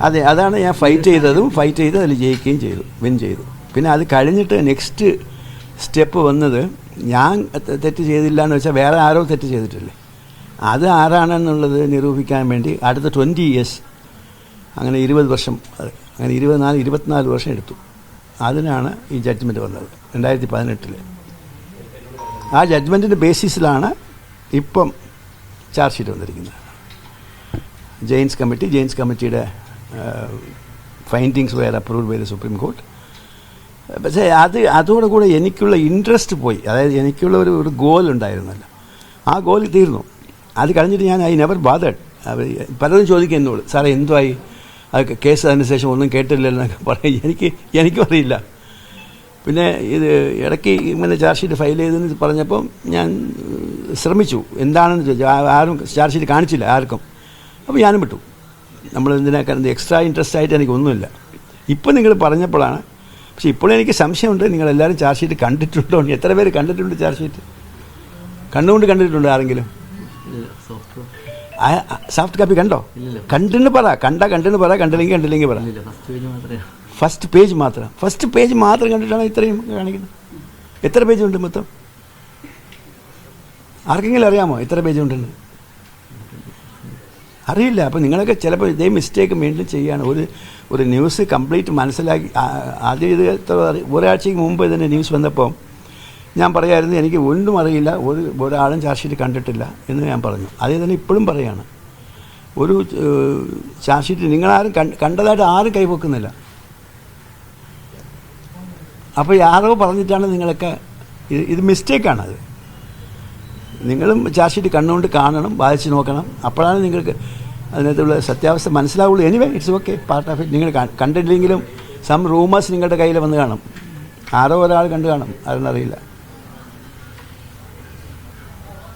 അതെ, അതാണ് ഞാൻ ഫൈറ്റ് ചെയ്ത് അതിൽ ജയിക്കുകയും ചെയ്തു, വിൻ ചെയ്തു. പിന്നെ അത് കഴിഞ്ഞിട്ട് നെക്സ്റ്റ് സ്റ്റെപ്പ് വന്നത്, ഞാൻ തെറ്റ് ചെയ്തില്ല എന്ന് വെച്ചാൽ വേറെ ആരോ തെറ്റ് ചെയ്തിട്ടില്ലേ, അത് ആരാണെന്നുള്ളത് നിരൂപിക്കാൻ വേണ്ടി അടുത്ത 20 years, അങ്ങനെ 20 വർഷം, അങ്ങനെ 24 വർഷം എടുത്തു. അതിനാണ് ഈ ജഡ്ജ്മെൻറ്റ് വന്നത് 2018. ആ ജഡ്ജ്മെൻറ്റിൻ്റെ ബേസിസിലാണ് ഇപ്പം ചാർജ് ഷീറ്റ് വന്നിരിക്കുന്നത്. ജെയിൻസ് കമ്മിറ്റിയുടെ findings were approved by the Supreme Court. പക്ഷേ അതോടുകൂടെ എനിക്കുള്ള ഇൻട്രസ്റ്റ് പോയി. അതായത് എനിക്കുള്ള ഒരു ഗോൾ ഉണ്ടായിരുന്നല്ലോ, ആ ഗോൾ തീർന്നു. അത് കഴിഞ്ഞിട്ട് ഞാൻ ഐ നെവർ ബാദേഡ്. പലരും ചോദിക്കും എന്നോട്, സാറേ എന്തുമായി, അത് കേസ് അതിന് ശേഷം ഒന്നും കേട്ടില്ലല്ലോ പറയും. എനിക്കും അറിയില്ല. പിന്നെ ഇത് ഇടയ്ക്ക് ഇങ്ങനെ ചാർജ് ഷീറ്റ് ഫയൽ ചെയ്തെന്ന് പറഞ്ഞപ്പം ഞാൻ ശ്രമിച്ചു എന്താണെന്ന് ചോദിച്ചാൽ, ആരും ചാർജ് ഷീറ്റ് കാണിച്ചില്ല ആർക്കും. അപ്പോൾ ഞാനും വിട്ടു. നമ്മൾ എന്തിനാക്കാരെന്ത് എക്സ്ട്രാ ഇൻട്രസ്റ്റ് ആയിട്ട് എനിക്കൊന്നുമില്ല. ഇപ്പം നിങ്ങൾ പറഞ്ഞപ്പോഴാണ്. പക്ഷേ ഇപ്പോഴും എനിക്ക് സംശയമുണ്ട്, നിങ്ങളെല്ലാവരും ചാർജ് ഷീറ്റ് കണ്ടിട്ടുണ്ടോ? എത്ര പേര് കണ്ടിട്ടുണ്ട് ചാർജ് ഷീറ്റ്? കണ്ടുകൊണ്ട് കണ്ടിട്ടുണ്ടോ ആരെങ്കിലും? സോഫ്റ്റ് കാപ്പി കണ്ടോ? കണ്ടെന്ന് പറ, കണ്ടെന്ന് പറ, കണ്ടില്ലെങ്കിൽ പറ. ഫസ്റ്റ് പേജ് മാത്രം കണ്ടിട്ടാണ് ഇത്രയും കാണിക്കുന്നത്. എത്ര പേജ് ഉണ്ട് മൊത്തം? ആർക്കെങ്കിലും അറിയാമോ എത്ര പേജ് ഉണ്ടെന്ന്? അറിയില്ല. അപ്പോൾ നിങ്ങളൊക്കെ ചിലപ്പോൾ ഇതേ മിസ്റ്റേക്ക് വീണ്ടും ചെയ്യുകയാണ്. ഒരു ന്യൂസ് കംപ്ലീറ്റ് മനസ്സിലാക്കി ആദ്യം ഇത് ഒരാഴ്ചയ്ക്ക് മുമ്പ് ഇതിൻ്റെ ന്യൂസ് വന്നപ്പോൾ ഞാൻ പറയായിരുന്നു എനിക്ക് ഒന്നും അറിയില്ല, ഒരാളും ചാർജ് ഷീറ്റ് കണ്ടിട്ടില്ല എന്ന് ഞാൻ പറഞ്ഞു. അതേ തന്നെ ഇപ്പോഴും പറയുകയാണ്. ഒരു ചാർജ് ഷീറ്റ് നിങ്ങളാരും കണ്ടതായിട്ട് ആരും കൈവെക്കുന്നില്ല. അപ്പോൾ ആരോ പറഞ്ഞിട്ടാണ് നിങ്ങളൊക്കെ ഇത് മിസ്റ്റേക്കാണത്. നിങ്ങളും ചാർജ് ഷീറ്റ് കണ്ണുകൊണ്ട് കാണണം, വായിച്ച് നോക്കണം. അപ്പോഴാണ് നിങ്ങൾക്ക് അതിനകത്തുള്ള സത്യാവസ്ഥ മനസ്സിലാവുള്ളൂ. Anyway it's okay, part of it. നിങ്ങൾ കണ്ടിട്ടില്ലെങ്കിലും സം റൂമേഴ്സ് നിങ്ങളുടെ കയ്യിൽ വന്ന് കാണും. ആരോ ഒരാൾ കണ്ടു കാണും, അതൊന്നറിയില്ല.